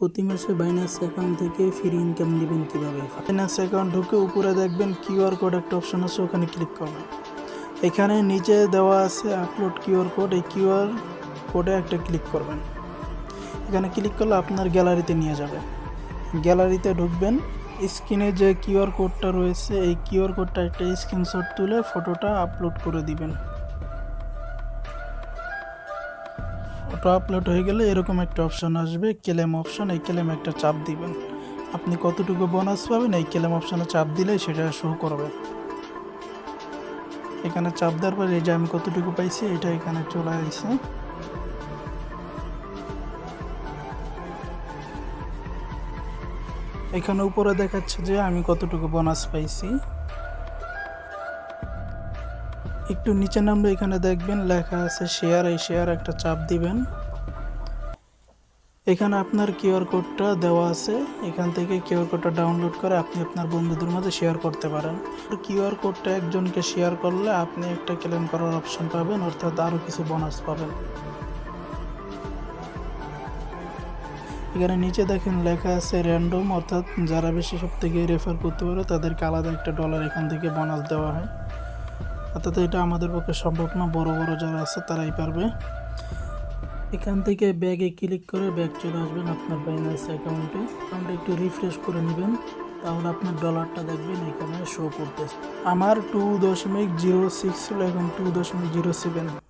প্রতি মাসে Binance account থেকে ফ্রি ইনকাম নেবেন কিভাবে? বাইন্যান্স অ্যাকাউন্ট ঢুকে উপরে দেখবেন কিউআর কোড একটা অপশন আছে, ওখানে ক্লিক করবেন। এখানে নিচে দেওয়া আছে আপলোড কিউআর কোড, এই কিউআর কোডে একটা ক্লিক করবেন। এখানে ক্লিক করলে আপনার গ্যালারিতে নিয়ে যাবে। গ্যালারিতে ঢুকবেন, স্ক্রিনে যে কিউআর কোডটা রয়েছে এই কিউআর কোডটা একটা স্ক্রিনশট তুলে ফটোটা আপলোড করে দিবেন। ফটো আপলোড হয়ে গেলে এরকম একটা অপশন আসবে, ক্লেম অপশন। এই ক্লেম একটা চাপ দিবেন। আপনি কতটুকু বোনাস পাবেন এই ক্লেম অপশনে চাপ দিলে সেটা শো করবে। এখানে চাপ দেওয়ার পর এই যে আমি কতটুকু পাইছি এটা এখানে চলে আসছে। এখানে উপরে দেখাচ্ছে যে আমি কতটুকু বোনাস পাইছি। একটু নিচে নামলে এখানে দেখবেন লেখা আছে শেয়ার, এই শেয়ার একটা চাপ দিবেন। এখানে আপনার কিউআর কোডটা দেওয়া আছে, এখান থেকে কিউআর কোডটা ডাউনলোড করে আপনি আপনার বন্ধুদের মাঝে শেয়ার করতে পারেন। কিউআর কোডটা একজনকে শেয়ার করলে আপনি একটা ক্লেম করার অপশন পাবেন, অর্থাৎ আরও কিছু বোনাস পাবেন। এখানে নিচে দেখেন লেখা আছে র্যান্ডম, অর্থাৎ যারা বেশি সব থেকে রেফার করতে পারে তাদেরকে আলাদা একটা ডলার এখান থেকে বোনাস দেওয়া হয়। অর্থাৎ এটা আমাদের পক্ষে সম্ভব না, বড় বড় যারা আছে তারাই পারবে। এখান থেকে ব্যাগে ক্লিক করে ব্যাগ চলে আসবেন আপনার বাইন্যান্স অ্যাকাউন্টে একটু রিফ্রেশ করে নেবেন, তাহলে আপনার ডলারটা দেখবেন এখানে শো করতেছে। আমার 2.06 ছিল, এখন 2.07।